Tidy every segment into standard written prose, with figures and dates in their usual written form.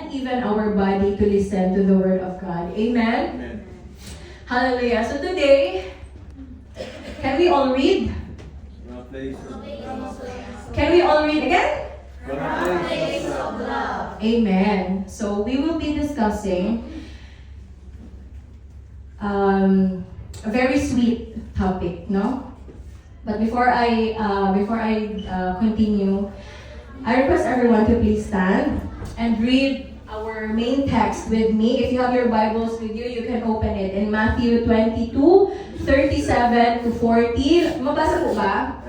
and even our body to listen to the Word of God. Amen? Amen. Hallelujah. So today, can we all read? From a place of Can we all read again? From a place of love. Amen. So we will be discussing a very sweet topic, no? But before I continue, I request everyone to please stand and read our main text with me. If you have your Bibles with you, you can open it in Matthew 22:37 to 40. Mabasa po ba?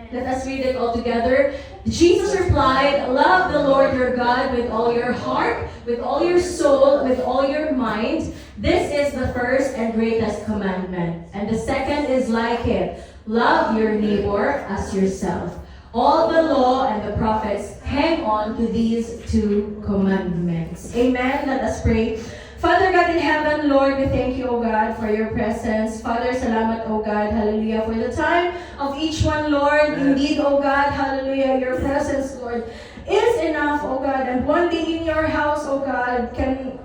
Let us read it all together. Jesus replied, "Love the Lord your God with all your heart, with all your soul, with all your mind. This is the first and greatest commandment. And the second is like it. Love your neighbor as yourself. All the law and the prophets hang on to these two commandments." Amen. Let us pray. Father God in heaven, Lord, we thank you, O God, for your presence. Father, salamat, O God, hallelujah, for the time of each one, Lord. Indeed, O God, hallelujah, your presence, Lord, is enough, O God, and one day in your house, O God, can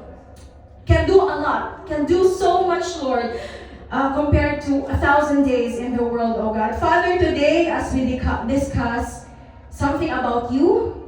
do a lot, can do so much, Lord, compared to 1,000 days in the world, O God. Father, today, as we discuss something about you,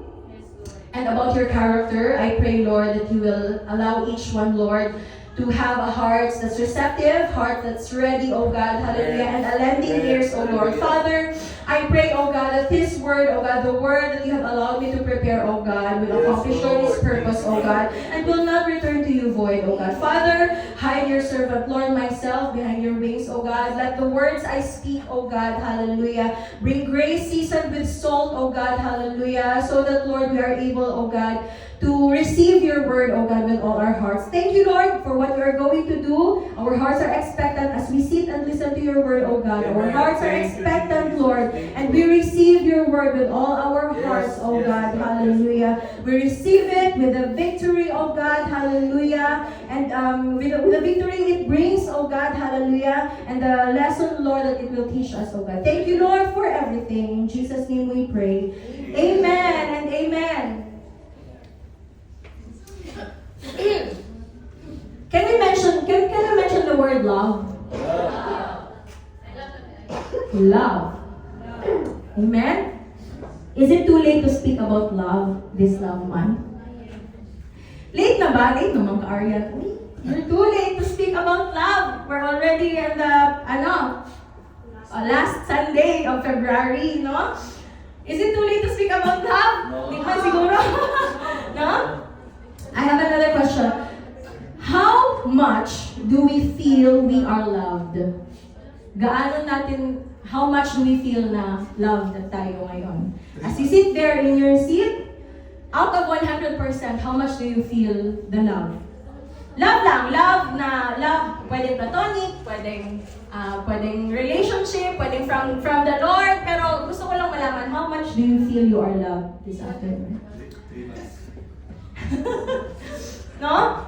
and about your character, I pray, Lord, that you will allow each one, Lord, to have a heart that's receptive, heart that's ready, oh God, hallelujah, and a lending ears, oh Lord. Father, I pray, oh God, that this word, oh God, the word that you have allowed me to prepare, oh God, will accomplish its purpose, oh God, and will not return to you void, oh God. Father, hide your servant, Lord, myself behind your wings, oh God. Let the words I speak, oh God, hallelujah, bring grace seasoned with salt, oh God, hallelujah, so that, Lord, we are able, oh God, to receive your word, oh God, with all our hearts. Thank you, Lord, for what you are going to do. Our hearts are expectant as we sit and listen to your word, oh God. Our hearts are expectant, Lord, and we receive your word with all our hearts, oh God, hallelujah. We receive it with the victory, oh God, hallelujah, and with the victory it brings, oh God, hallelujah, and the lesson, Lord, that it will teach us, oh God. Thank you, Lord, for everything. In Jesus' name we pray. Amen and amen. Can we mention the word love? Love. Amen? Is it too late to speak about love this love month? Late na ba? Late naman ka, Arya. You're too late to speak about love. We're already in the, last Sunday of February, no? Is it too late to speak about love? Di ba siguro? No? I have another question. How much do we feel we are loved? How much do we feel na loved tayo ngayon? As you sit there in your seat, out of 100%, how much do you feel the love? Love lang. Love, pwedeng platonic, pwedeng relationship, pwedeng from the Lord, pero gusto ko lang malaman, how much do you feel you are loved this afternoon? No?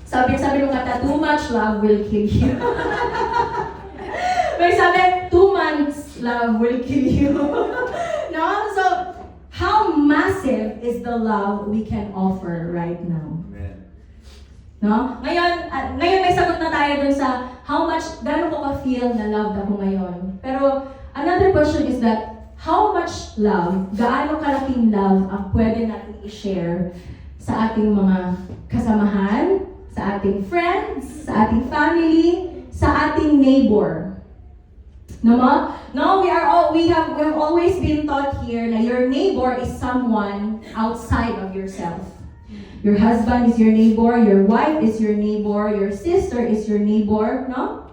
Sabi nung kata, too much love will kill you. May sabi, 2 months love will kill you. No? So, how massive is the love we can offer right now? No? Ngayon may sagot na tayo dun sa how much, gano'n ko ka-feel na loved ako ngayon. Pero, another question is that, how much love, gaano kalaking love ang pwede natin i-share sa ating mga kasamahan, sa ating friends, sa ating family, sa ating neighbor. No? We have always been taught here na your neighbor is someone outside of yourself. Your husband is your neighbor, your wife is your neighbor, your sister is your neighbor, no?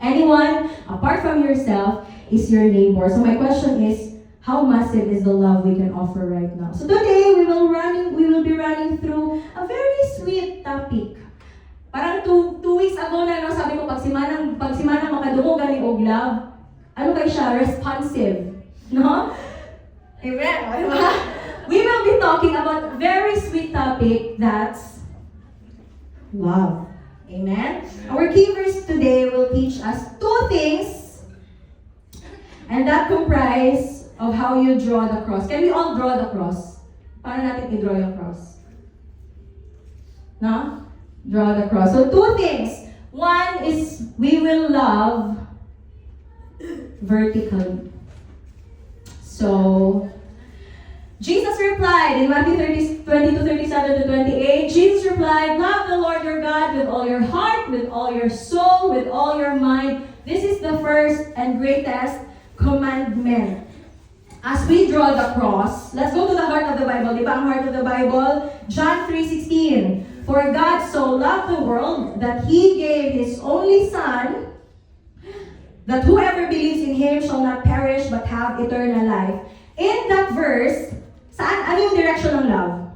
Anyone apart from yourself is your neighbor. So my question is, how massive is the love we can offer right now? So today, we will be running through a very sweet topic. Parang two weeks ago na, no, sabi ko, pag si Manang makadungo gani og love, ano kayo siya? Responsive. No? Amen. Diba? We will be talking about a very sweet topic, that's love. Amen? Our key verse today will teach us 2 things, and that comprise of how you draw the cross. Can we all draw the cross? Paano natin i-draw yung cross? No? Draw the cross. So two things. One is we will love vertically. So, Jesus replied in Matthew 22:37 to 28, Jesus replied, love the Lord your God with all your heart, with all your soul, with all your mind. This is the first and greatest commandment. As we draw the cross, let's go to the heart of the Bible. Di ba ang heart of the Bible? John 3:16. For God so loved the world that He gave His only Son, that whoever believes in Him shall not perish but have eternal life. In that verse, ano yung direction ng love?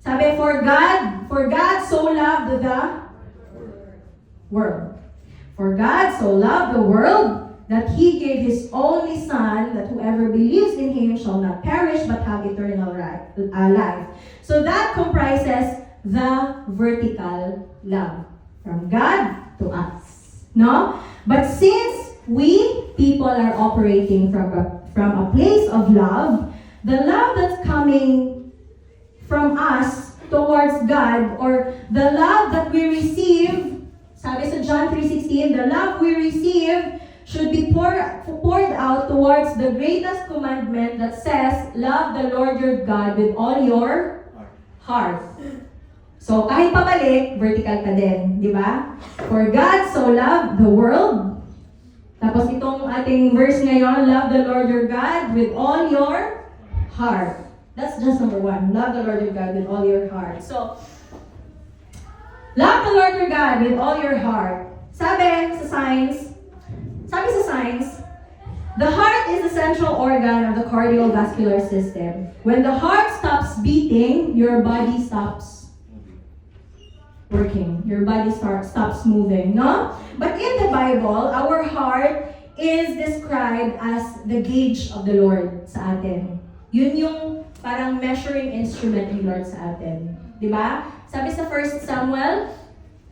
Sabi, for God so loved the world. For God so loved the world that He gave His only Son, that whoever believes in Him shall not perish but have eternal life. So that comprises the vertical love from God to us. No? But since we people are operating from a place of love, the love that's coming from us towards God, or the love that we receive, sabi sa John 3:16, the love we receive should be poured out towards the greatest commandment that says, love the Lord your God with all your heart. So, kahit pabalik, vertical ka din, di ba? For God so loved the world. Tapos itong ating verse ngayon, love the Lord your God with all your heart. That's just number one. Love the Lord your God with all your heart. So, love the Lord your God with all your heart. Sabi sa science, the heart is the central organ of the cardiovascular system. When the heart stops beating, your body stops working. Your body stops moving, no? But in the Bible, our heart is described as the gauge of the Lord sa atin. Yun yung parang measuring instrument ni Lord sa atin. Di ba? Sabi sa 1 Samuel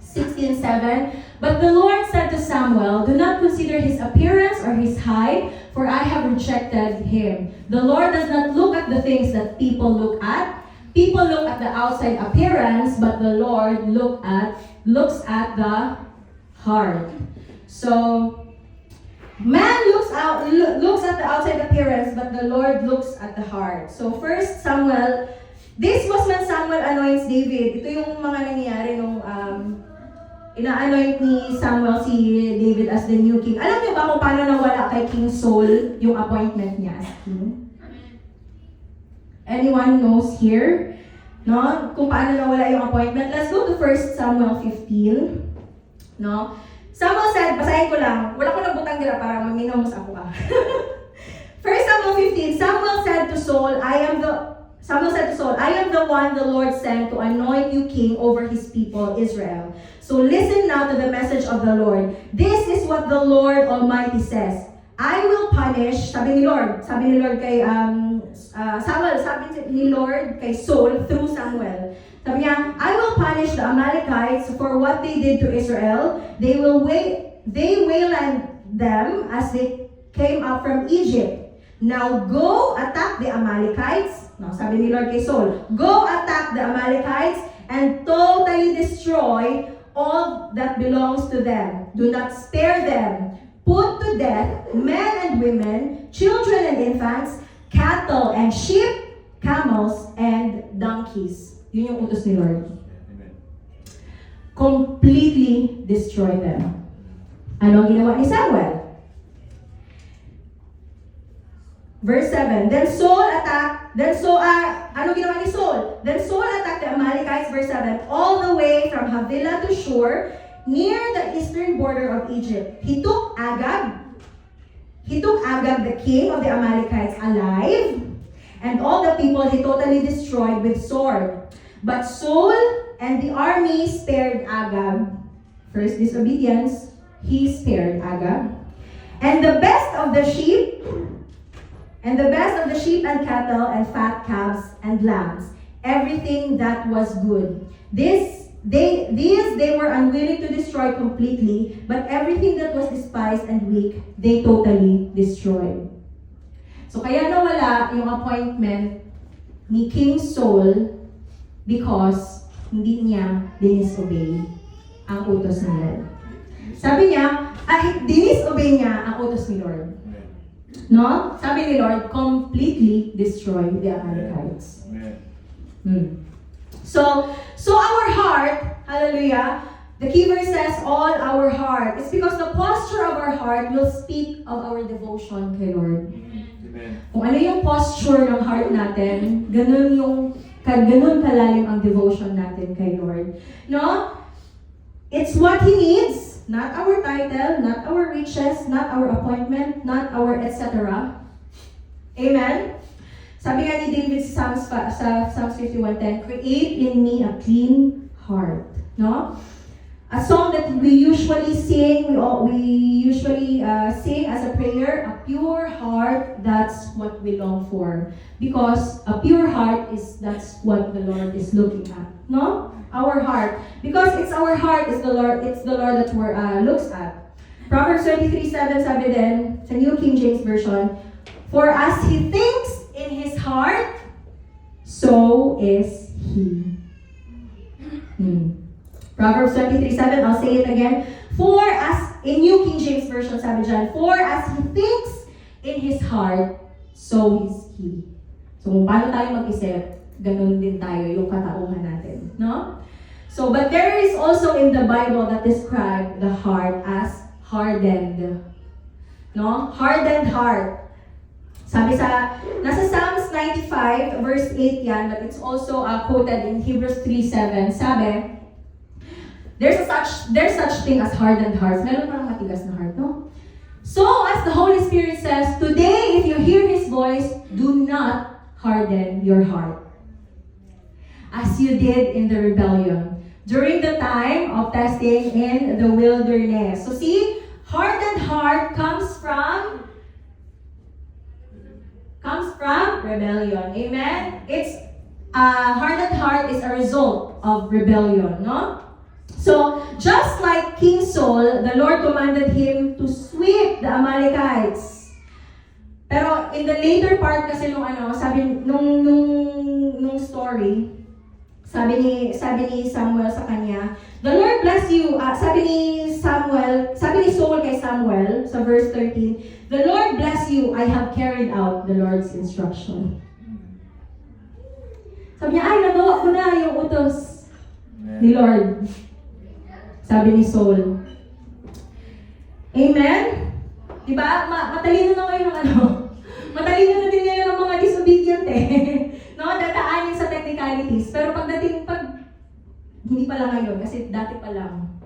16:7, but the Lord said to Samuel, do not consider his appearance or his height, for I have rejected him. The Lord does not look at the things that people look at. People look at the outside appearance, but the Lord looks at the heart. So, man looks at the outside appearance, but the Lord looks at the heart. So 1 Samuel, this was when Samuel anoints David. Ito yung mga nangyayari nung ina-anoint ni Samuel si David as the new king. Alam niyo ba kung paano nawala kay King Saul yung appointment niya as king? Anyone knows here? No? Kung paano nawala yung appointment? Let's go to 1 Samuel 15. No? Samuel said, basahin ko lang. Wala ko nagbutang dira para maminamos ako ka. 1 Samuel 15, Samuel said to Saul, I am the one the Lord sent to anoint you king over his people, Israel. So listen now to the message of the Lord. This is what the Lord Almighty says. I will punish, sabi ni Lord kay Samuel, sabi ni Lord kay Saul through Samuel. Sabi niya, I will punish the Amalekites for what they did to Israel. They waylaid them as they came up from Egypt. Now go attack the Amalekites. No, sabi ni Lord kay Saul, go attack the Amalekites and totally destroy all that belongs to them. Do not spare them. Put to death men and women, children and infants, cattle and sheep, camels and donkeys. Yun yung utos ni Lord. Amen. Completely destroy them. Ano ang ginawa ni Samuel? Verse 7, ano ginawa ni Saul? Then Saul attacked the Amalekites, verse 7, all the way from Havilah to Shur, near the eastern border of Egypt. He took Agag, the king of the Amalekites, alive, and all the people he totally destroyed with sword. But Saul and the army spared Agag. First disobedience, he spared Agag. And the best of the sheep and cattle and fat calves and lambs, everything that was good. These they were unwilling to destroy completely, but everything that was despised and weak, they totally destroyed. So kaya nawala yung appointment ni King Saul because hindi niya dinisobey ang utos ni Lord. Sabi niya, dinisobey niya ang utos ni Lord. Amen. No? Sabi ni Lord, completely destroy the Amalekites. Amen. So our heart, hallelujah, the key verse says, all our heart. It's because the posture of our heart will speak of our devotion kay Lord. Amen. Kung ano yung posture ng heart natin, ganun kalalim ang devotion natin kay Lord. No? It's what He needs, not our title, not our riches, not our appointment, not our etc. Amen? Sabi nga ni David sa Psalms 51:10, create in me a clean heart. No? A song that we usually sing, we usually sing as a prayer, a pure heart, that's what we long for. Because a pure heart that's what the Lord is looking at. No? Our heart. Because it's our heart, it's the Lord that we're looks at. Proverbs 23:7 sabi din, sa New King James Version, for as he thinks in his heart, so is he. Proverbs 23:7, I'll say it again. For as, in New King James Version, sabi dyan, for as he thinks in his heart, so is he. So, kung paano tayo mag-isip, ganun din tayo yung katauhan natin. No? So, but there is also in the Bible that describe the heart as hardened. No? Hardened heart. Sabi nasa Psalms 95, verse 8 yan, but it's also quoted in Hebrews 3:7. Sabi, there's such thing as hardened hearts. Meron parang matigas na heart, no? So, as the Holy Spirit says, today, if you hear His voice, do not harden your heart. As you did in the rebellion, during the time of testing in the wilderness. So see, hardened heart comes from rebellion. Amen? It's hardened heart is a result of rebellion, no? So, just like King Saul, the Lord commanded him to sweep the Amalekites. Pero in the later part kasi sabi nung story, sabi ni Samuel sa kanya, the Lord bless you. Sabi ni Saul kay Samuel sa verse 13, the Lord bless you, I have carried out the Lord's instruction. Sabi niya, ay, nagawa ko na yung utos ni Lord. Sabi ni Saul. Amen? Diba? Matalino na ngayon matalino na din ngayon ang mga disobedient no? Dadaanin sa technicalities. Pero hindi pa lang ngayon, kasi dati pa lang.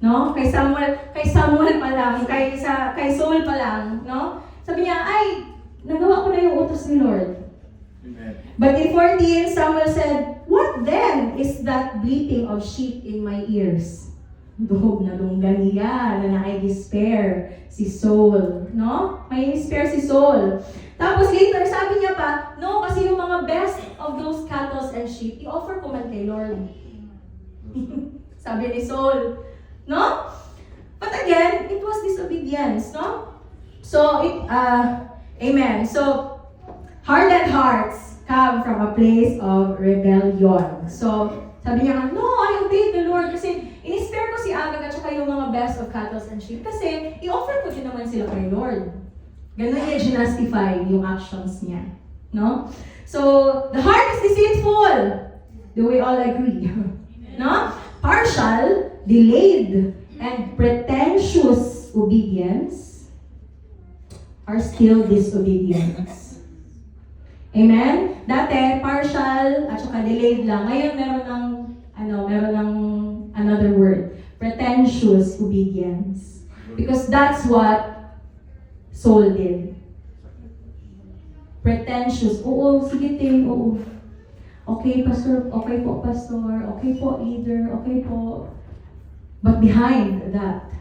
No? Kay Samuel pa lang, kay Saul pa lang, no? Sabi niya, ay, nagawa ko na yung utos ni Lord. Amen. But in 14, Samuel said, what then is that bleating of sheep in my ears? Duhog na longganiya na nai-despair si Saul, no? May despair si Saul. Tapos later, sabi niya pa, no, kasi yung mga best of those cattle and sheep, i-offer ko man kay Lord. Sabi ni Saul, no? But again, it was disobedience, no? So, amen. So, hardened hearts come from a place of rebellion. So, sabi niya, no, I obeyed the Lord kasi in-spare ko si Agag at saka yung mga best of cattle and sheep kasi i-offer ko din naman sila kay Lord. Ganun niya justify yung actions niya. No? So, the heart is deceitful. Do we all agree? No? Partial, delayed, and pretentious obedience are still disobedience. Amen? Dati, partial at saka delayed lang. Ngayon, meron ng another word. Pretentious obedience. Because that's what Saul did. Pretentious. Oo, sige ting, oo. Okay, pastor. Okay po, pastor. Okay po, leader. Okay po. But behind that,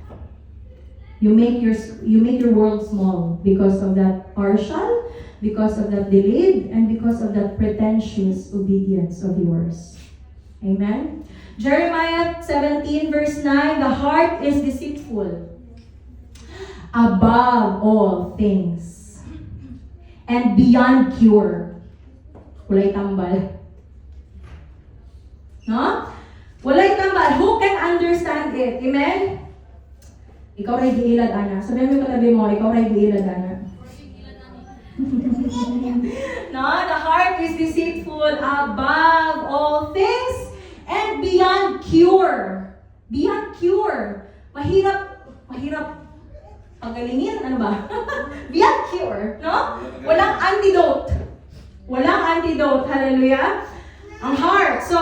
you make your world small because of that partial, because of that delayed, and because of that pretentious obedience of yours. Amen? Jeremiah 17 verse 9, the heart is deceitful above all things and beyond cure. Kulay tambal. No? Walay tambal. Who can understand it? Amen? Ikaw ray giilad, ana. Sabihin mo yung katabi mo, ikaw ray giilad, ana. No, the heart is deceitful above all things and beyond cure. Beyond cure. Mahirap pagalingin, ano ba? Beyond cure, no? Walang antidote. Walang antidote. Hallelujah. Ang heart. So,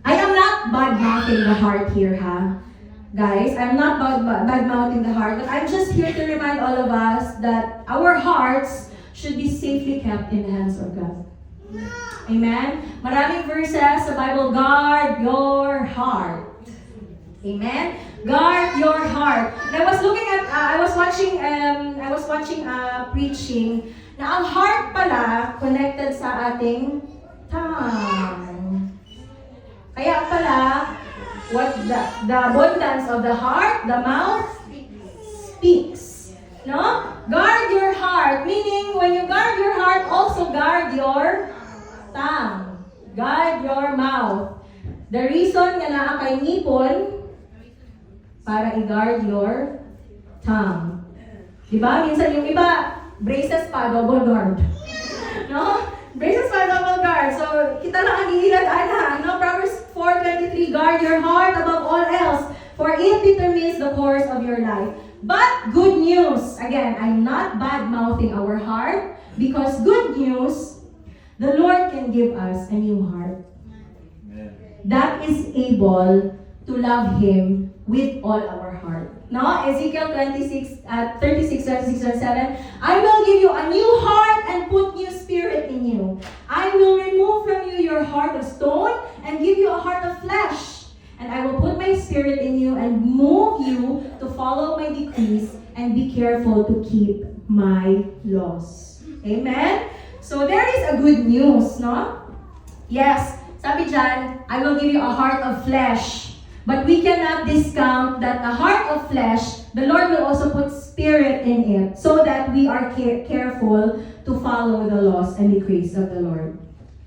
I am not bad-mouthing the heart here, ha? Guys, I'm not bad-mouthing the heart, but I'm just here to remind all of us that our hearts should be safely kept in the hands of God. Amen? Maraming verses sa Bible, guard your heart. Amen? Guard your heart. And I was looking at, I was watching preaching na ang heart pala connected sa ating tongue. Kaya pala, what the abundance of the heart, the mouth speaks. No? Guard your heart. Meaning, when you guard your heart, also guard your tongue. Guard your mouth. The reason nga naa kay ngipon, para i-guard your tongue. Diba? Minsan yung iba, braces pa, double guard. No? Braces pa, double guard. So, kita lang ang iilad, ana. No? Proverbs 4:23, guard your heart above all else, for it determines the course of your life. But good news, again, I'm not bad-mouthing our heart, because good news, the Lord can give us a new heart that is able to love Him with all our heart. No? Ezekiel 36, 27, I will give you a new heart and put new spirit in you. I will remove from you your heart of stone and give you a heart of flesh. And I will put my spirit in you and move you to follow my decrees and be careful to keep my laws. Amen? So there is a good news, no? Yes, sabi dyan, I will give you a heart of flesh. But we cannot discount that a heart of flesh, the Lord will also put spirit in it so that we are careful to follow the laws and decrees of the Lord.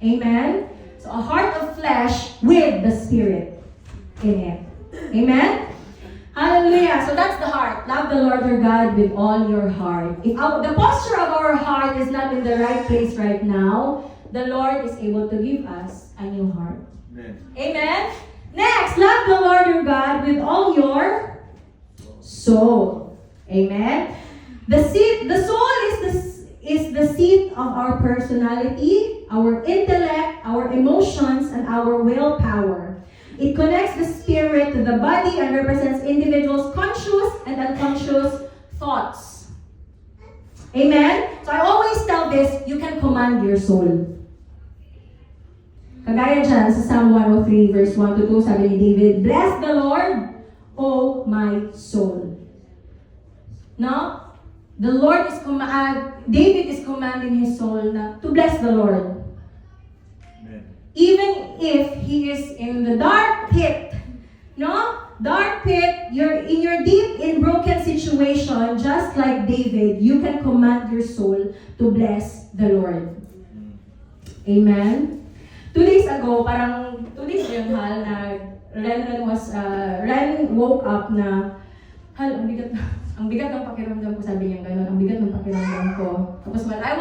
Amen? So a heart of flesh with the spirit in it. Amen? Hallelujah. So that's the heart. Love the Lord your God with all your heart. If the posture of our heart is not in the right place right now, the Lord is able to give us a new heart. Amen. Amen? Next, love the Lord your God with all your soul. Amen? The soul is the seat of our personality, our intellect, our emotions, and our willpower. It connects the spirit to the body and represents individuals' conscious and unconscious thoughts. Amen? So I always tell this, you can command your soul. Kagaya dyan sa Psalm 103 verse 1 to 2, sabi ni David, bless the Lord, O my soul. No? The Lord is David is commanding his soul na to bless the Lord. Amen. Even if he is in the dark pit, no? Dark pit, you're in your deep in broken situation, just like David, you can command your soul to bless the Lord. Amen? 2 days ago, parang 2 days yun, Hal, na Ren woke up na, Hal, ang bigat ng pakiramdam ko, sabi niya gano'n, ang bigat ng pakiramdam ko. Tapos while I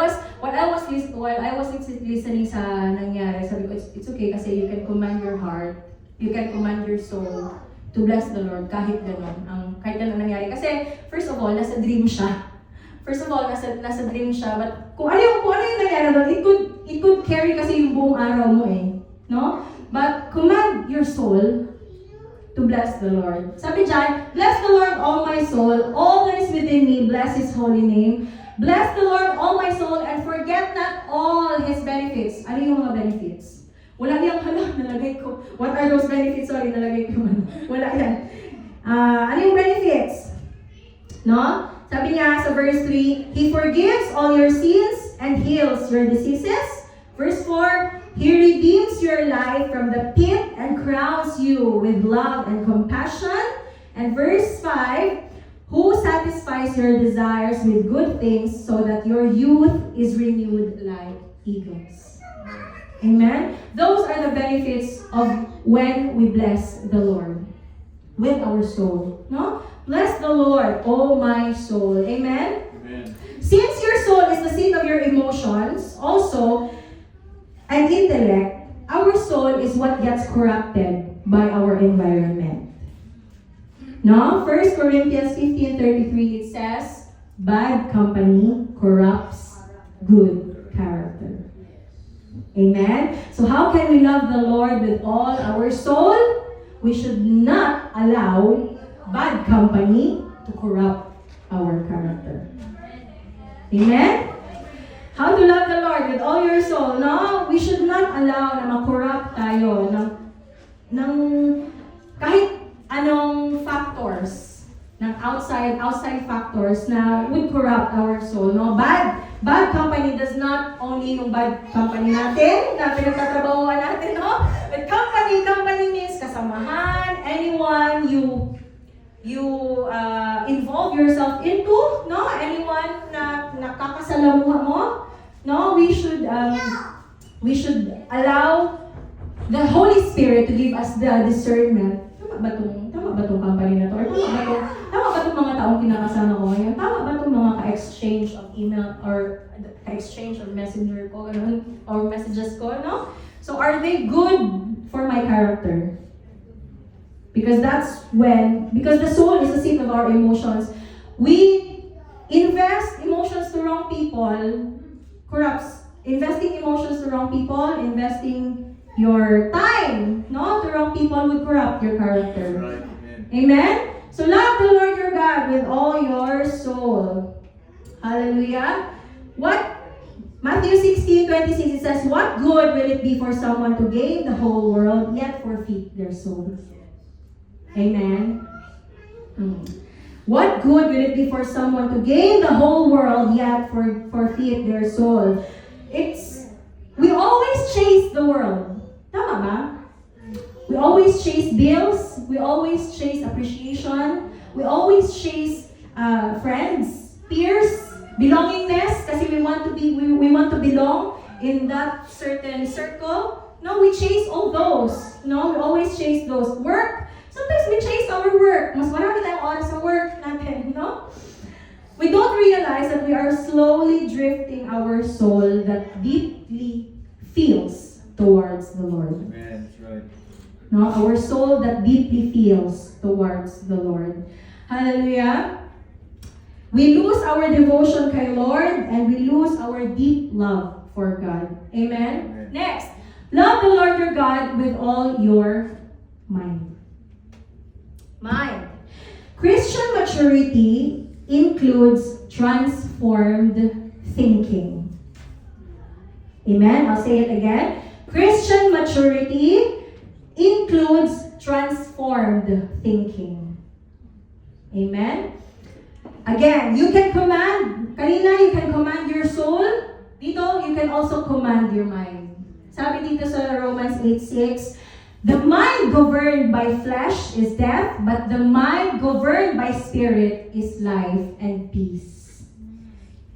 was listening sa nangyari, sabi ko, it's okay kasi you can command your heart, you can command your soul to bless the Lord kahit gano'n, kahit gano'n nangyari. Kasi, first of all, nasa dream siya. Nasa dream siya, but kung ano yung nangyari doon, it could carry kasi yung buong araw mo eh. No? But command your soul to bless the Lord. Sabi dyan, bless the Lord, all my soul, all that is within me, bless His holy name. Bless the Lord, all my soul, and forget not all His benefits. Ano yung mga benefits? Wala niyang nalagay ko. What are those benefits? Sorry, nalagay ko. Wala yan. Ano yung benefits? No? Sabi niya sa verse 3, He forgives all your sins and heals your diseases. Verse 4, He redeems your life from the pit and crowns you with love and compassion. And verse 5, Who satisfies your desires with good things so that your youth is renewed like eagles. Amen? Those are the benefits of when we bless the Lord with our soul. No? Bless the Lord, oh my soul. Amen? Amen. Since your soul is the seat of your emotions, also, and intellect, our soul is what gets corrupted by our environment. No? 1 Corinthians 15:33, it says, bad company corrupts good character. Amen? So how can we love the Lord with all our soul? We should not allow bad company to corrupt our character. Amen? How to love the Lord with all your soul? No, we should not allow na ma-corrupt tayo ng kahit anong factors, ng outside factors na would corrupt our soul. No, bad company does not only yung bad company natin na pinagtatrabahuan natin, no? But company means kasamahan, anyone you involve yourself into, no? Anyone na nakakasalamuha mo, no? We should allow the Holy Spirit to give us the discernment. Tama ba tong company na to? Or tama ba tong mga taong kinakasama ko ngayon? Tama ba tong mga ka-exchange of email or ka-exchange of messenger ko, ganun, or messages ko, no? So are they good for my character? Because the soul is the seat of our emotions, we invest emotions to wrong people, corrupts. Investing emotions to wrong people, investing your time, no, to wrong people would corrupt your character. Right. Amen. Amen? So love the Lord your God with all your soul. Hallelujah. Matthew 16:26, it says, what good will it be for someone to gain the whole world yet forfeit their souls? Amen. What good will it be for someone to gain the whole world yet forfeit their soul? We always chase the world. Tama ba? We always chase bills. We always chase appreciation. We always chase friends, peers, belongingness, kasi we want to belong in that certain circle. No, we chase all those. No, we always chase those. Work. Sometimes we chase our work. Mas marami tayong oras sa work natin, no? We don't realize that we are slowly drifting our soul that deeply feels towards the Lord. Amen. That's right. No, our soul that deeply feels towards the Lord. Hallelujah. We lose our devotion kay Lord and we lose our deep love for God. Amen? Amen. Next, love the Lord your God with all your mind. Mind. Christian maturity includes transformed thinking. Amen? I'll say it again. Christian maturity includes transformed thinking. Amen? Again, you can command your soul. Dito, you can also command your mind. Sabi dito sa Romans 8:6, the mind governed by flesh is death, but the mind governed by spirit is life and peace.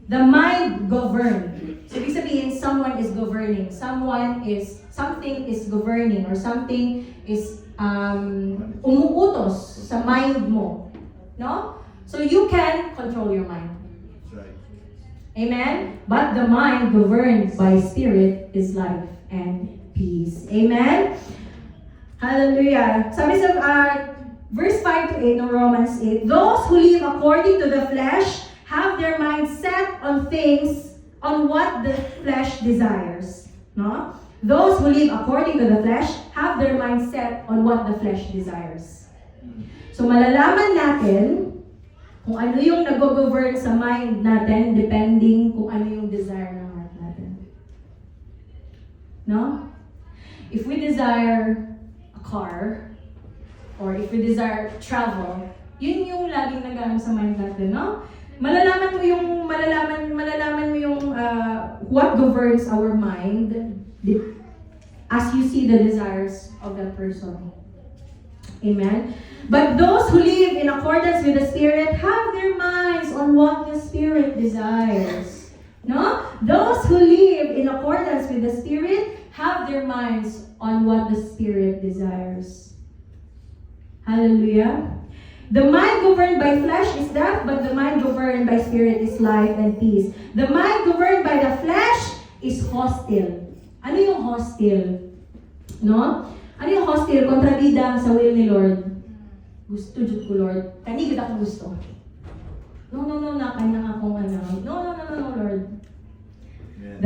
The mind governed. So, ibig sabihin, something is governing, or something is umuutos sa mind mo. No? So, you can control your mind. That's right. Amen? But the mind governed by spirit is life and peace. Amen? Hallelujah. Sabi sa verse 5 to 8 ng Romans 8, those who live according to the flesh have their mind set on what the flesh desires. No? Those who live according to the flesh have their mind set on what the flesh desires. So malalaman natin kung ano yung nag-govern sa mind natin depending kung ano yung desire ng heart natin. No? If we desire car, or if we desire travel, yun yung laging nag-ano sa mind natin, no? Malalaman mo yung what governs our mind as you see the desires of that person. Amen? But those who live in accordance with the Spirit have their minds on what the Spirit desires. No? Those who live in accordance with the Spirit have their minds on what the Spirit desires. Hallelujah. The mind governed by flesh is death, but the mind governed by Spirit is life and peace. The mind governed by the flesh is hostile. Ano yung hostile? No? Ano yung hostile? Kontrabida sa will ni Lord. Gusto jud ko, Lord. Kani gud ako gusto. No, na kanya akong ano. No, Lord. Amen.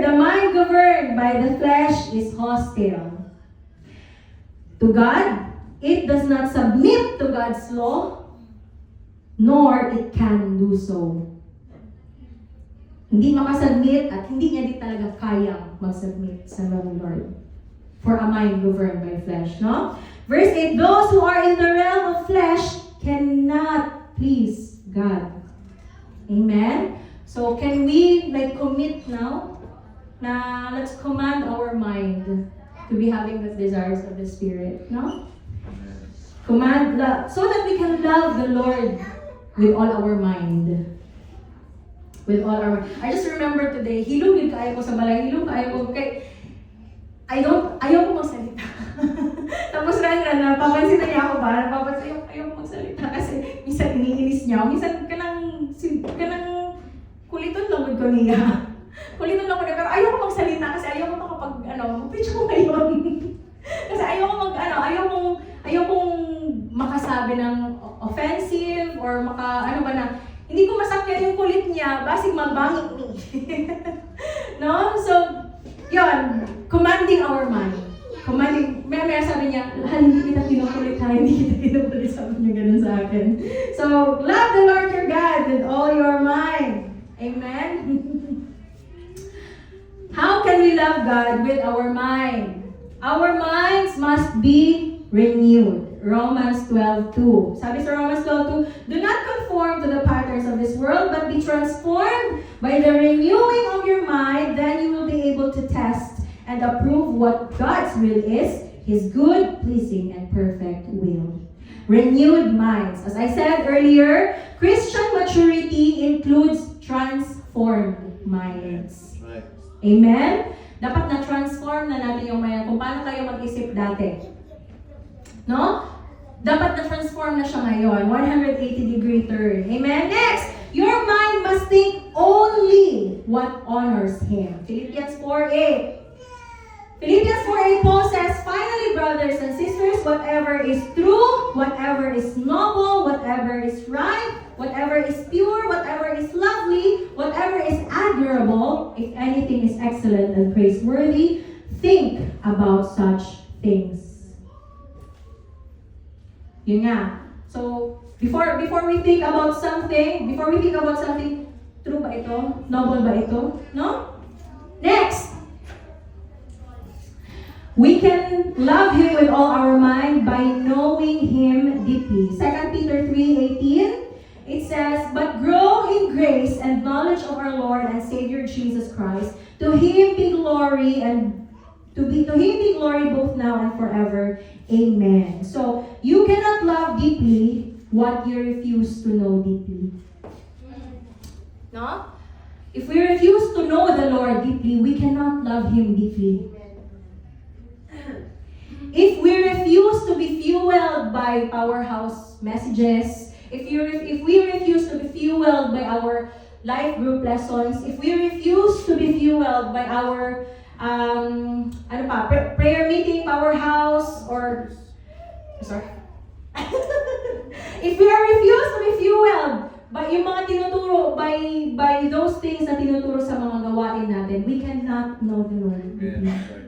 The mind governed by the flesh is hostile to God. It does not submit to God's law, nor it can do so. Hindi makasubmit at hindi niya din talaga kayang mag-submit sa law ng Lord. For a mind governed by flesh, no? Verse 8, those who are in the realm of flesh cannot please God. Amen? So, can we commit now na let's command our mind to be having the desires of the Spirit, no? Amen. Command love, so that we can love the Lord with all our mind. With all our mind. I just remember today, hilong yun kaya ko sa balay, hilong kaya ko kay ayaw ko magsalita. Tapos napapansin na niya ako ba? Ayaw ko magsalita kasi minsan iniinis niya. Minsan kanang kuliton lang ko niya. Kuliton lang ko niya. Pero ayaw ko magsalita kasi ayaw ko mag-preach ko ngayon. Kasi ayaw kong makasabi ng offensive or hindi ko masakyan yung kulit niya, basig magbangit ni. No? So, yun, commanding our mind. May sabi niya, hindi kita kinukulit ha, hindi kita kinukulit, sabi niya ganun sa akin. So, love the Lord your God with all your mind. Amen? How can we love God with our mind? Our minds must be renewed. Romans 12:2. Sabi sa Romans 12:2, do not conform to the patterns of this world, but be transformed by the renewing of your mind. Then you will be able to test and approve what God's will is, His good, pleasing, and perfect will. Renewed minds. As I said earlier, Christian maturity includes transformed minds. Right. Amen? Dapat na-transform na natin yung mind. Kung paano kayo mag-isip dati. No? Dapat na-transform na siya ngayon. 180-degree turn. Amen? Next, your mind must think only what honors Him. Philippians 4:8. Philippians 4:8, Paul says, finally, brothers and sisters, whatever is true, whatever is noble, whatever is right, whatever is pure, whatever is lovely, whatever is admirable, if anything is excellent and praiseworthy, think about such things. Yun nga. So, before we think about something, true ba ito? Noble ba ito? No? Next! We can love Him with all our mind by knowing Him deeply. 2 Peter 3:18, it says, but grow in grace and knowledge of our Lord and Savior Jesus Christ. To Him be glory both now and forever. Amen. So, you cannot love deeply what you refuse to know deeply. No? If we refuse to know the Lord deeply, we cannot love Him deeply. If we refuse to be fueled by powerhouse messages, if we refuse to be fueled by our life group lessons, if we refuse to be fueled by our prayer meeting, powerhouse, or if we are refused to be fueled by yung mga tinuturo, by those things na tinuturo sa mga gawain natin, we cannot know the Lord. Yes.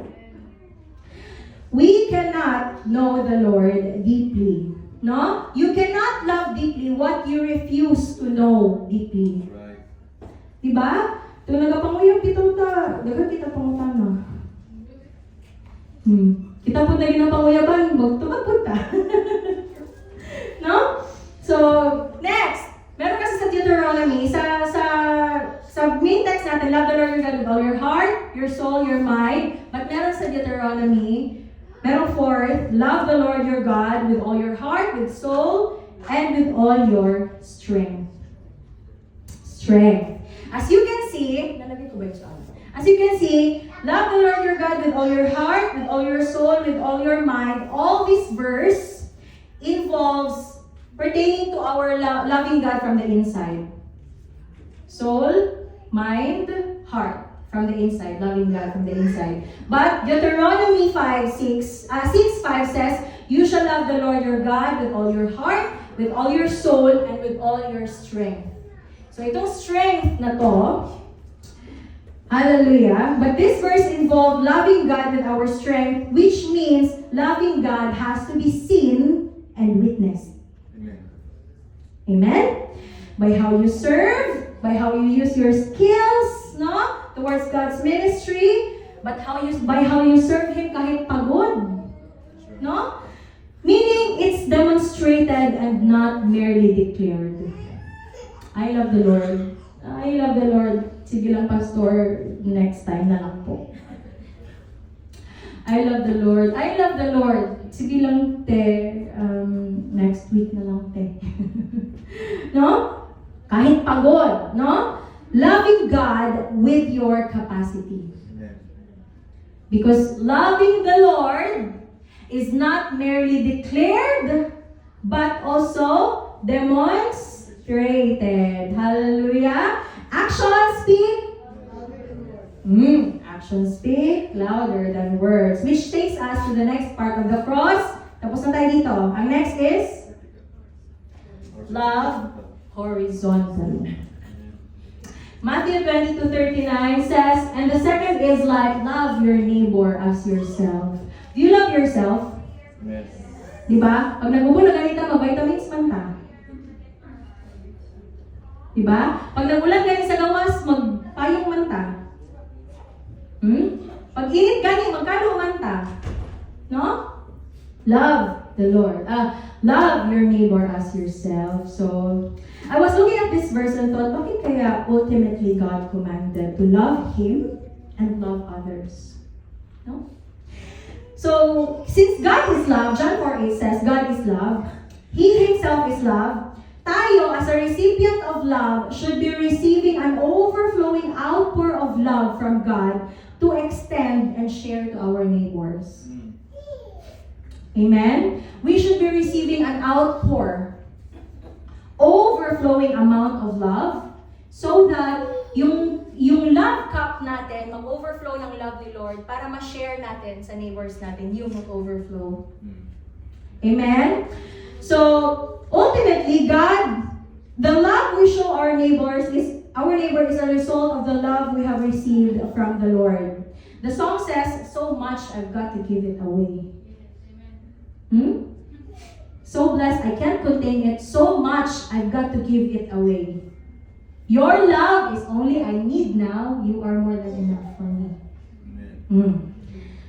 We cannot know the Lord deeply. No? You cannot love deeply what you refuse to know deeply. Right. Diba? Ito nagapanguyang pitong ta. Dagat kita pangutana. Kita po na ginapanguyaban, magtubag ta. No? So, next. Meron kasi sa Deuteronomy, sa main text natin, love the Lord your God with all your heart, your soul, your mind. But meron sa Deuteronomy, meron fourth, love the Lord your God with all your heart, with soul, and with all your strength. Strength. As you can see, Love the Lord your God with all your heart, with all your soul, with all your mind. All this verse involves pertaining to our loving God from the inside. Soul, mind, heart from the inside, loving God from the inside. But Deuteronomy 6:5 says, you shall love the Lord your God with all your heart, with all your soul, and with all your strength. So itong strength na to, hallelujah, but this verse involves loving God with our strength, which means loving God has to be seen and witnessed. Amen. Amen? By how you serve, by how you use your skills, no, towards God's ministry, but by how you serve Him kahit pagod, no? Meaning, it's demonstrated and not merely declared. I love the Lord. I love the Lord. Sige lang, Pastor, next time na lang po. I love the Lord. I love the Lord. Sige lang, te. Next week na lang, te. No? Kahit pagod, no? Loving God with your capacity. Amen. Because loving the Lord is not merely declared, but also demonstrated. Hallelujah. Actions speak. Actions speak louder than words. Which takes us to the next part of the cross. Tapos na tayo dito. Ang next is love horizontally. Matthew 22:39 says, and the second is like, love your neighbor as yourself. Do you love yourself? Amen. Diba? Pag nagubulag ganito, mag-vitamins man ta. Diba? Pag nagulang ganito sa gawas, magpayong man ta. Pag init gani, magkano man ta. No? Love the Lord. Love your neighbor as yourself. So, I was looking at this verse and thought, bakit kaya ultimately God commanded to love Him and love others? No? So, since God is love, John 4:8 says, God is love. He Himself is love. Tayo, as a recipient of love, should be receiving an overflowing outpour of love from God to extend and share to our neighbors. Amen? We should be receiving an outpour, overflowing amount of love, so that yung love cup natin, mag-overflow ng love ni Lord para ma-share natin sa neighbors natin yung mag-overflow. Amen? So, ultimately, God, the love we show our neighbor is a result of the love we have received from the Lord. The song says, so much I've got to give it away. So blessed, I can't contain it. So much, I've got to give it away. Your love is only I need now. You are more than enough for me. Amen.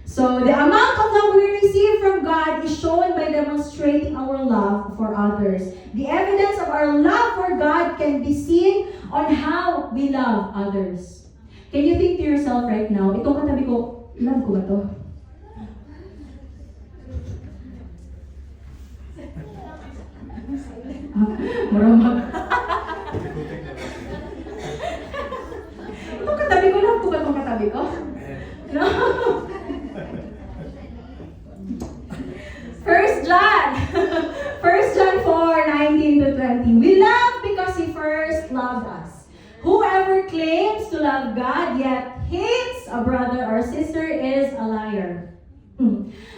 So the amount of love we receive from God is shown by demonstrating our love for others. The evidence of our love for God can be seen on how we love others. Can you think to yourself right now, itong katabi ko, love ko ba to? Marama. Itong katabi ko, love ko ba itong katabi ko? No? 1 John 4:19-20. We love because He first loved us. Whoever claims to love God yet hates a brother or sister is a liar.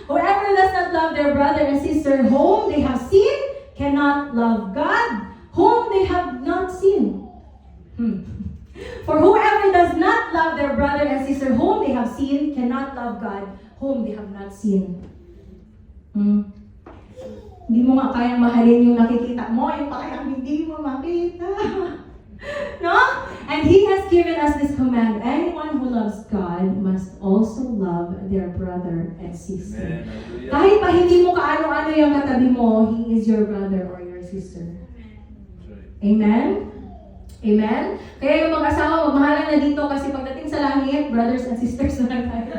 Whoever does not love their brother and sister whom they have seen cannot love God whom they have not seen. For whoever does not love their brother and sister whom they have seen cannot love God whom they have not seen. Hindi mo nga kayang mahalin yung nakikita mo, yung kayang hindi mo makita. No? And He has given us this command. Anyone who loves God must also love their brother and sister. Amen. Kahit pa hindi mo kaano-ano yung katabi mo, he is your brother or your sister. Amen? Amen? Kaya yung mga asawa, magmahalan na dito kasi pagdating sa langit, brothers and sisters na lang tayo.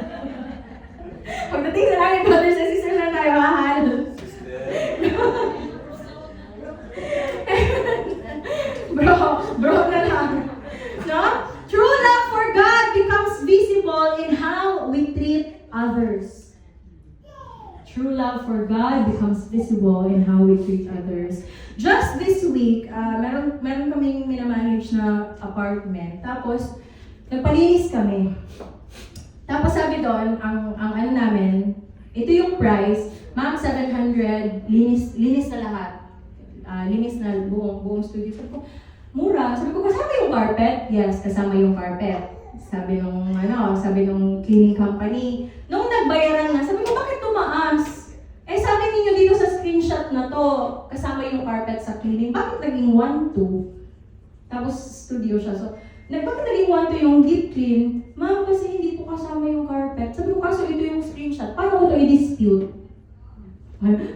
Pagdating sa langit, brothers and sisters na tayo, mahal. Bro na lang. No? True love for God becomes visible in how True love for God becomes visible in how we treat others. Just this week, meron kaming minamanage na apartment. Tapos, nagpalinis kami. Tapos sabi doon, ang ano namin, ito yung price, ma'am, 700, linis na lahat. Linis na buong studio. Sabi ko, mura. Sabi ko, kasama yung carpet? Yes, kasama yung carpet. Sabi nung cleaning company. Nung nagbayaran na, sabi ko, bakit tumaas? Eh, sabi ninyo dito sa screenshot na to, kasama yung carpet sa cleaning. Bakit naging 1-2? Tapos studio siya. So, bakit naging 1-2 yung deep clean? Ma'am, kasi hindi po kasama yung carpet. Sabi ko, kaso ito yung screenshot. Paano ko to i-dispute?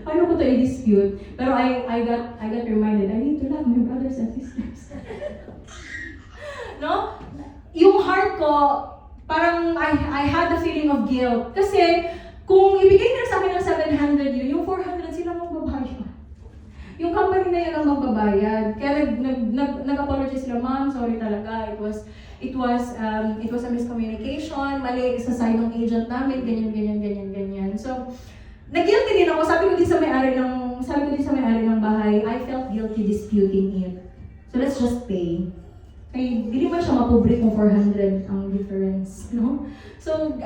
Paano ko to i-dispute? Pero I got reminded, I need to love my brothers and sisters. No? Yung heart ko, parang I had the feeling of guilt. Kasi, kung ibigay nila sa akin ng 700 yun, yung 400 sila magbabayad. Yung company na yun ang magbabayad. Kaya nag-apologize sila, ma'am, sorry talaga. It was a miscommunication, mali sa side ng agent namin, ganyan. So, nag-guilty din ako. Sabi ko din sa may-ari ng bahay, I felt guilty disputing it. So, let's just pay. Kaya hindi man siya mapobre kung 400 ang difference, no? So,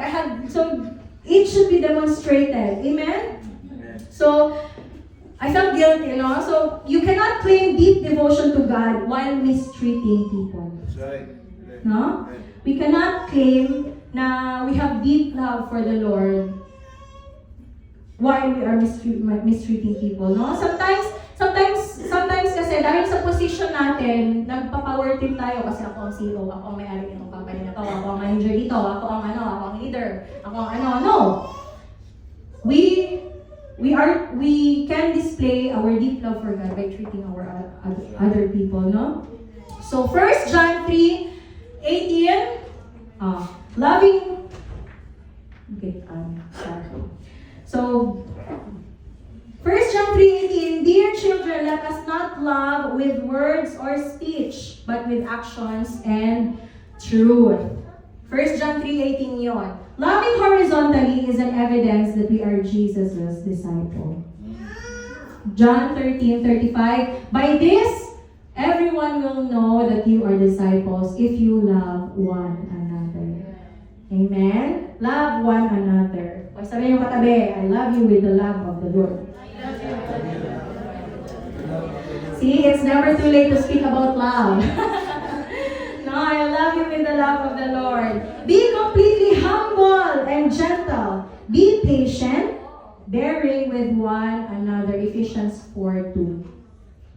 it should be demonstrated. Amen? So, I felt guilty, So, you cannot claim deep devotion to God while mistreating people. That's right. No? We cannot claim na we have deep love for the Lord while we are mistreating people, no? Sometimes kasi dahil sa position natin, nagpa-power trip tayo kasi ako ang CEO, ako ang may-ari ng company na to, ako ang manager dito, ako ang leader, ako ang no. We can display our deep love for God by treating our other people, no? So 1 John 3:18, loving. Okay, sorry. So 1 John 3:18, dear children, let us not love with words or speech, but with actions and truth. 1 John 3:18 yon. Loving horizontally is an evidence that we are Jesus' disciple. John 13:35, by this, everyone will know that you are disciples if you love one another. Amen? Love one another. Pag sabi niyo katabi, I love you with the love of the Lord. See, it's never too late to speak about love. No, I love you with the love of the Lord. Be completely humble and gentle. Be patient, bearing with one another. Ephesians 4:2.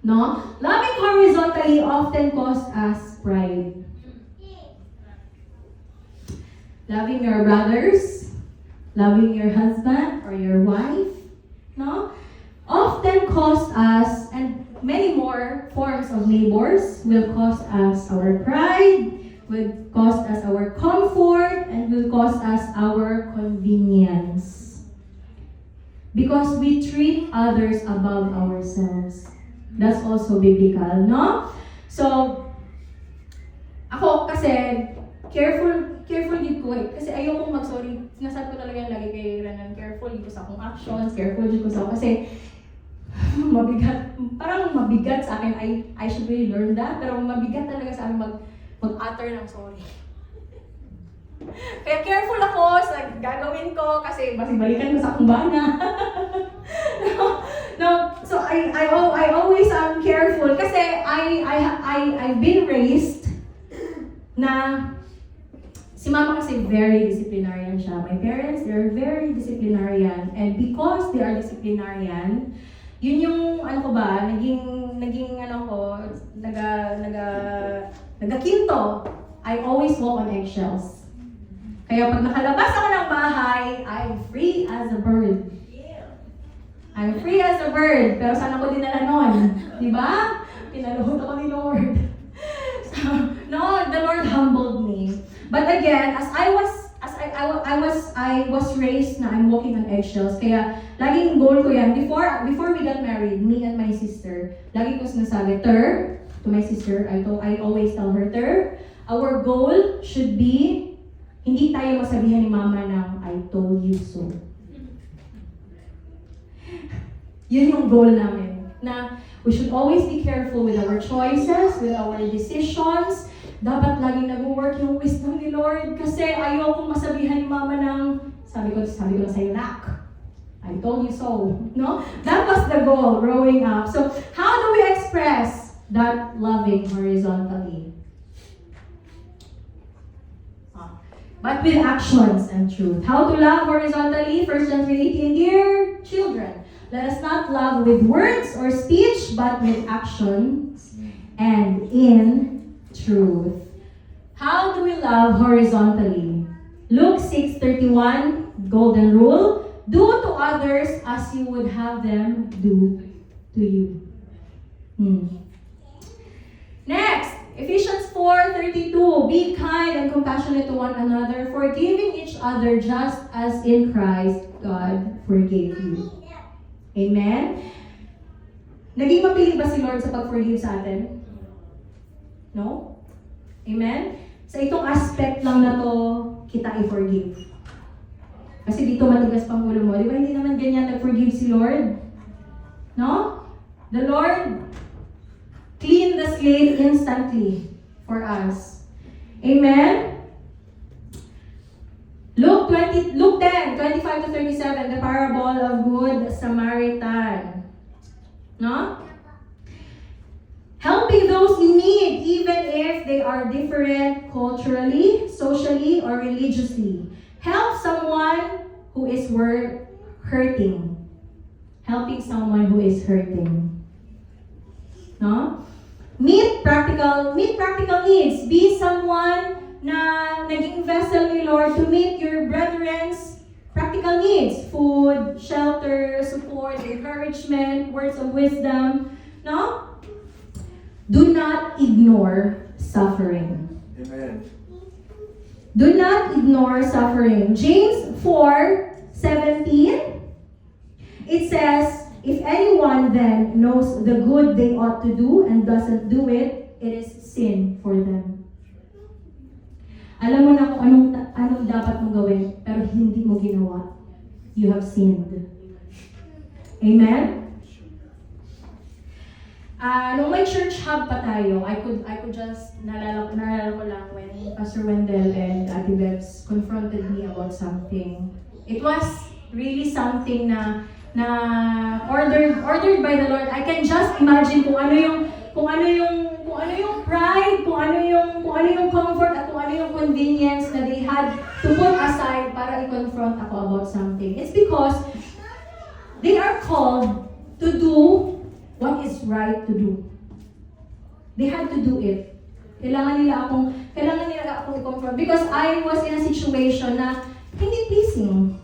No? Loving horizontally often causes us pride. Loving your brothers, loving your husband or your wife, no? Often cause us, and many more forms of neighbors will cause us our pride, will cause us our comfort, and will cause us our convenience. Because we treat others above ourselves. That's also biblical, no? So, ako kasi, careful din ko eh. Kasi ayokong mag-sorry. Sinasabi ko talaga yan lagi kay Renan, careful din ko sa akong actions, careful din ko sa kasi parang mabigat sa akin. I should really learn that, pero mabigat talaga sa akin mag-utter ng sorry. Kaya careful ako sa gagawin ko kasi balikan ko sa akong bana. No, so I always am careful kasi I've been raised na si mama kasi very disciplinarian siya. My parents, they're very disciplinarian. And because they are disciplinarian, yun yung naging nagakinto. I always walk on eggshells. Kaya pag nakalabas ako ng bahay, I'm free as a bird. I'm free as a bird. Pero saan ako dinala nun? Diba? Pinaluhod ako ni Lord. So, no, the Lord humbled me. But again, I was raised na I'm walking on eggshells. Kaya laging goal ko yan. Before we got married, me and my sister, lagi ko sinasabi, Ter, to my sister, I always tell her, Ter, our goal should be, hindi tayo masabihan ni mama ng I told you so. Yun yung goal namin. Na we should always be careful with our choices, with our decisions. Dapat laging nag-work yung wisdom ni Lord. Kasi ayokong masabihan ni Mama ng, sabi ko na sa'yo, nak. I told you so. No? That was the goal growing up. So, how do we express that loving horizontally? But with actions and truth. How to love horizontally? 1 John 3:18, dear children, let us not love with words or speech, but with actions and in truth. How do we love horizontally? Luke 6:31, golden rule. Do to others as you would have them do to you. Next, Ephesians 4:32, be kind and compassionate to one another, forgiving each other just as in Christ God forgave you. Amen? Naging mapiling ba si Lord sa pag-forgive sa atin? No? Amen? Sa itong aspect lang na to, kita i-forgive. Kasi dito matigas pang ulo mo. Di ba hindi naman ganyan nag-forgive si Lord? No? The Lord cleaned the slate instantly for us. Amen? Luke 10:25 to 37, the parable of Good Samaritan. No? Helping those in need, even if they are different culturally, socially, or religiously. Help someone who is hurting. Helping someone who is hurting. No? Meet practical needs. Be someone na naging vessel ni Lord to meet your brethren's practical needs. Food, shelter, support, encouragement, words of wisdom. No? Do not ignore suffering. Amen. Do not ignore suffering. James 4:17, it says, if anyone then knows the good they ought to do and doesn't do it, it is sin for them. Alam mo na kung anong dapat mong gawin, pero hindi mo ginawa. You have sinned. Amen? Nung may church hub pa tayo, I could just, naalala ko lang when Pastor Wendell and Ate Bebs confronted me about something. It was really something na ordered by the Lord. I can just imagine kung ano yung pride, kung ano yung comfort, at kung ano yung convenience na they had to put aside para i-confront ako about something. It's because they are called to do what is right to do. They had to do it. Kailangan nila akong i-confront because I was in a situation na hindi pleasing.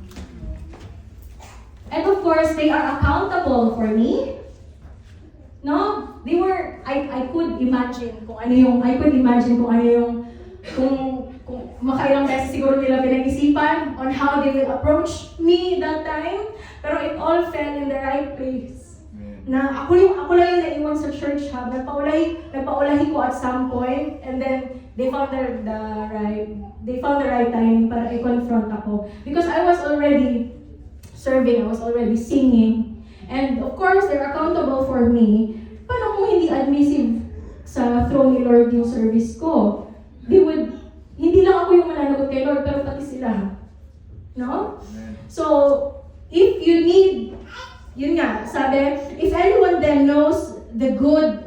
And of course, they are accountable for me. No? They were, I could imagine kung makailang beses siguro nila pinag-isipan on how they will approach me that time. Pero it all fell in the right place. Na ako lang yung naiwan sa church hub. Nagpaulahi ko at some point, and then they found the right time para i-confront ako. Because I was already serving, I was already singing, and of course, they're accountable for me. Paano kung hindi admissive sa throne ni Lord yung service ko? Hindi lang ako yung mananagot kay Lord, pero pati sila. No? So, if you need, yun nga, sabi, if anyone then knows the good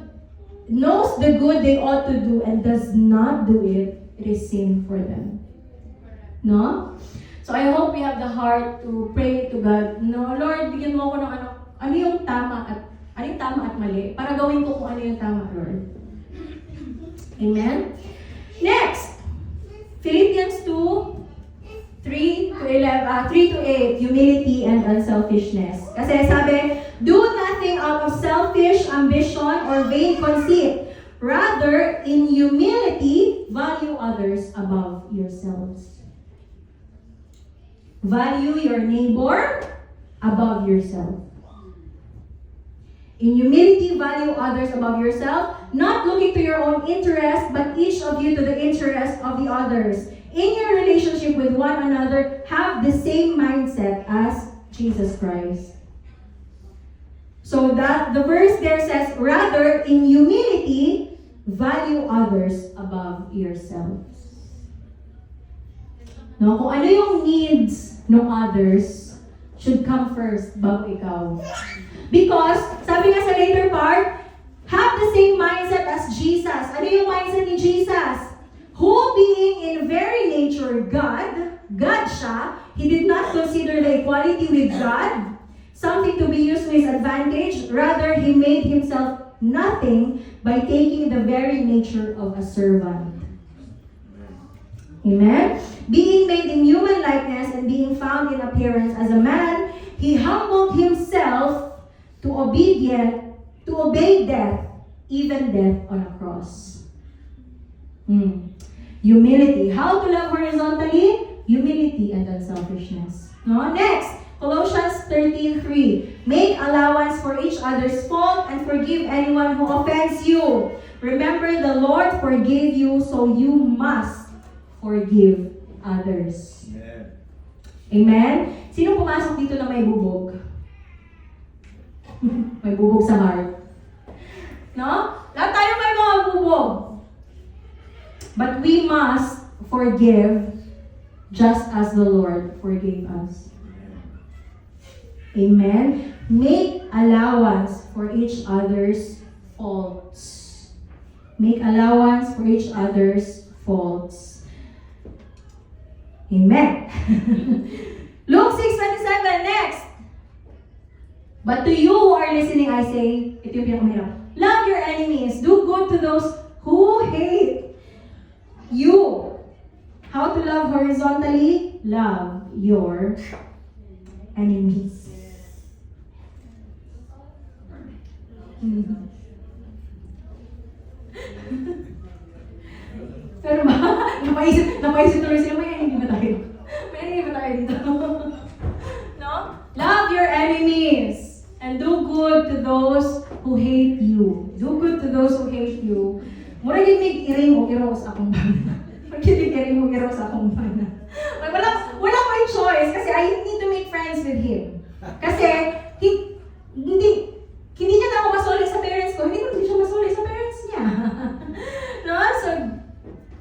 they ought to do and does not do it, it is sin for them. No? So I hope we have the heart to pray to God. No, Lord, bigyan mo ako ng ano yung tama at mali para gawin ko kung ano yung tama, Lord. Amen? Next, Philippians 2:3-8, humility and unselfishness. Kasi sabi, do nothing out of selfish ambition or vain conceit. Rather, in humility, value others above yourselves. Value your neighbor above yourself. In humility, value others above yourself, not looking to your own interest, but each of you to the interest of the others. In your relationship with one another, have the same mindset as Jesus Christ. So that the verse there says, rather in humility, value others above yourselves. No, kung ano yung needs ng others should come first bago ikaw. Because, sabi nga sa later part, have the same mindset as Jesus. Ano yung mindset ni Jesus? Who being in very nature God siya, He did not consider the equality with God something to be used to His advantage. Rather, He made Himself nothing by taking the very nature of a servant. Amen? Being made in human likeness and being found in appearance as a man, He humbled Himself to obey death, even death on a cross. Humility. How to love horizontally? Humility and unselfishness. No? Next, Colossians 13:3. Make allowance for each other's fault and forgive anyone who offends you. Remember, the Lord forgave you, so you must forgive others. Amen. Amen? Sino pumasok dito na may bubog? May bubog sa heart. No? Lahat tayo may mga bubog. But we must forgive just as the Lord forgave us. Amen? Make allowance for each other's faults. Make allowance for each other's faults. Amen. Luke 6:27, next. But to you who are listening, I say, ito yung pinakamahirap, love your enemies. Do good to those who hate you. How to love horizontally? Love your enemies. Pero ba? Napaisip tuloy sila, may enemy ba tayo? May enemy ba tayo dito? No? Love your enemies and do good to those who hate you. Do good to those who hate you. Mura yung may iring o iro sa akong bana. Pagkilig iring o iro sa akong bana. Wala may choice kasi I need to make friends with him. Kasi hindi niya na ako masuli sa parents ko, hindi ko siya masuli sa parents niya. No? So,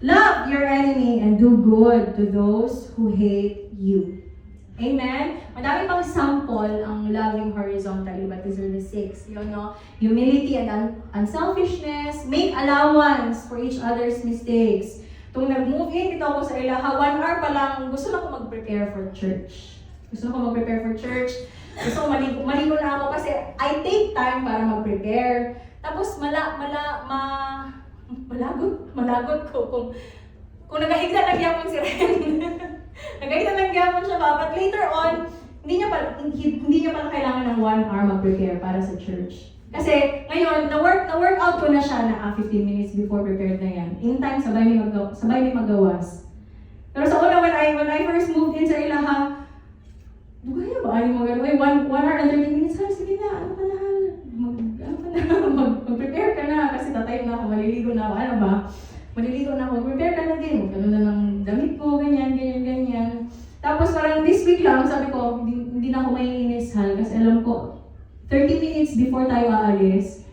love your enemy and do good to those who hate you. Amen? Madami pang sample ang loving horizontally, but these are the 6. Yun, no? Humility and unselfishness. Make allowance for each other's mistakes. Tung nag-move in dito ako sa Ilaha, 1 hour pa lang, gusto na ako mag-prepare for church. Gusto ko maligo na ako kasi I take time para mag-prepare. Tapos malagot ko kung nagahigda nagyapon si Ren. Nagahigda nagyapon siya ba? But later on, hindi niya pala kailangan ng 1 hour mag-prepare para sa church. Kasi ngayon, na-work out ko na siya na 15 minutes before prepared na yan. In time, sabay may magawas. Pero sa una, when I first moved in sa Ilaha, dugaya ba? Ano mo gano'n? 1 hour and 30 minutes, sige na, mag-prepare ka na kasi tatayo na ako, maliligo na ako, mag-prepare ka na din, magkaroon na ng damit ko, ganyan. Tapos parang this week lang, sabi ko, hindi na ako maiinis hal kasi alam ko, 30 minutes before tayo aalis,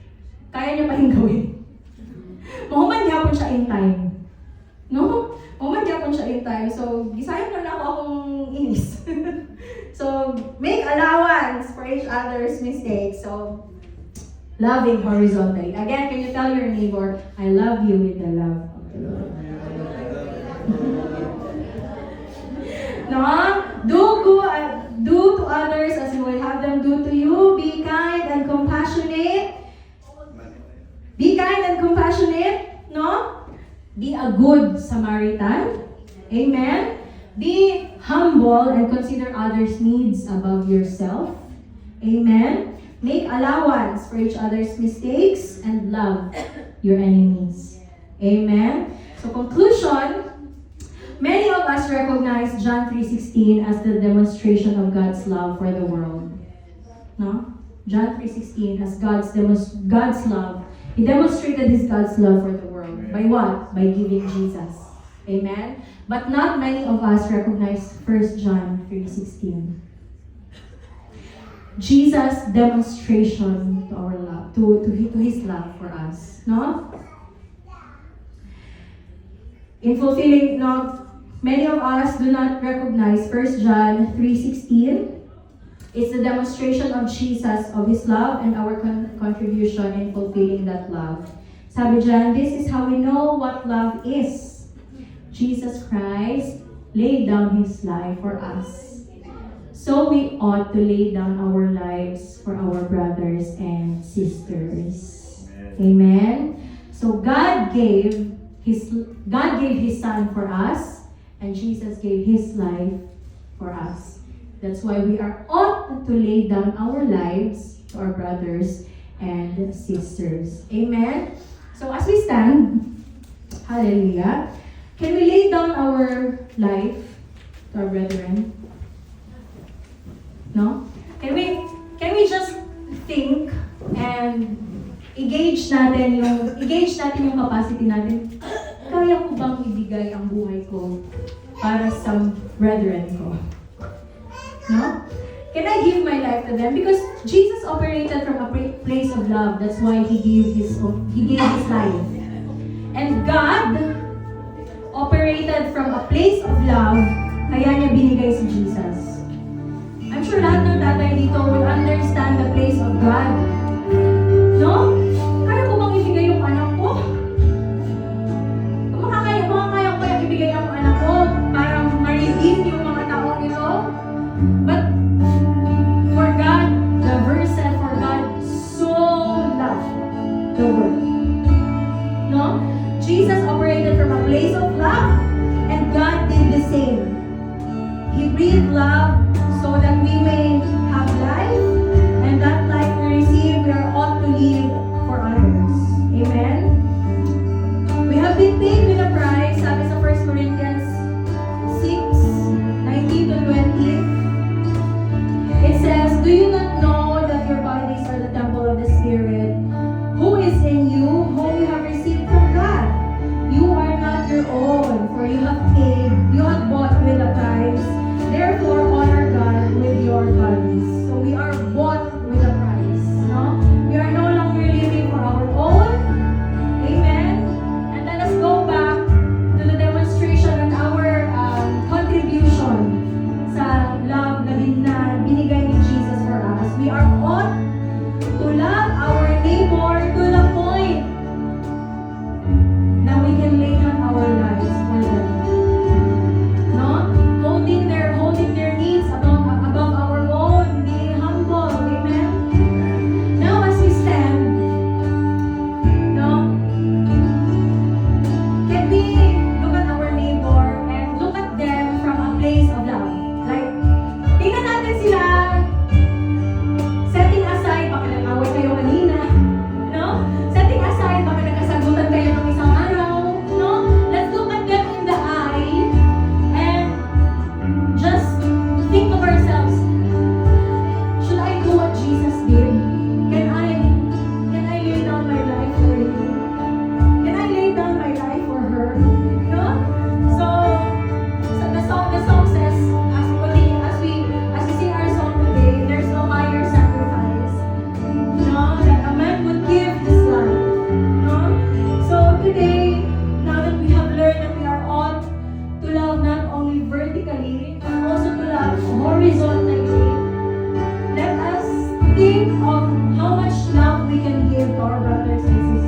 kaya niya pa rin gawin. Mahuman yapon siya in time. No? Mahuman yapon siya in time. So, gisayang na ako akong inis. So, make allowance for each other's mistakes. So, loving horizontally. Again, can you tell your neighbor, I love you with the love of the Lord. No? Do to others as you will have them do to you. Be kind and compassionate. No? Be a good Samaritan. Amen? Be humble and consider others' needs above yourself. Amen? Make allowance for each other's mistakes and love your enemies. Amen? So conclusion, many of us recognize John 3:16 as the demonstration of God's love for the world. No? John 3:16 as God's love. He demonstrated God's love for the world. By what? By giving Jesus. Amen? But not many of us recognize 1 John 3:16. Jesus' demonstration to our love, to His love for us, no? In fulfilling, no, many of us do not recognize 1 John 3:16. It's the demonstration of Jesus, of His love, and our contribution in fulfilling that love. Sabi dyan, this is how we know what love is. Jesus Christ laid down His life for us. So we ought to lay down our lives for our brothers and sisters. Amen. So God gave His Son for us, and Jesus gave His life for us. That's why we are ought to lay down our lives to our brothers and sisters. Amen. So as we stand, hallelujah, can we lay down our life to our brethren? No? Can we just think and i-gauge natin yung capacity natin? Kaya ko bang ibigay ang buhay ko para sa brethren ko? No? Can I give my life to them? Because Jesus operated from a place of love. That's why He gave His life. And God operated from a place of love, kaya niya binigay si Jesus. I'm sure lahat ng tatay dito will understand the place of God. No? Kaya ko bang ibigay yung anak ko? Makakaya ko yung ibigay ang anak ko para ma-redeem yung mga taong ito? But for God, the verse said, for God so loved the world. No? Jesus operated from a place of love, and God did the same. He breathed love so that we may have life, and that life we receive, we are ought to live for others. Amen? We have been paid with a price, sabi sa 1 Corinthians 6:19 to 20. It says, do you not know that your bodies are the temple of the Spirit, who is in you, whom you have received from God? You are not your own, for you have bought with a price. Therefore, honor God with your bodies. So we are bought with a price. No? We are no longer living for our own. Amen? And let us go back to the demonstration and our contribution sa love na binigay ni Jesus for us. We are ought to love our neighbor to the point na we can lay down our lives for them. No? Holding their needs above our own, being humble. Amen? Now as we stand, no? Can we look at our neighbor and look at them from a place of love? Like, tingnan natin sila, setting aside, baka nag-away kayo kanina, no? Setting aside, baka nagkasagutan kayo ng isang araw, no? Let's look at them in the eye and just think of ourselves. Should I do what Jesus did? Can I lay down my life for you? Can I lay down my life for her? No? So the song says, as we sing our song today, there's no higher sacrifice, no, that a man would give his life. No? So today, now that we have learned that we are ought to love not only vertically, but also to love horizontally, let us think of how much love we can give to our brothers and sisters.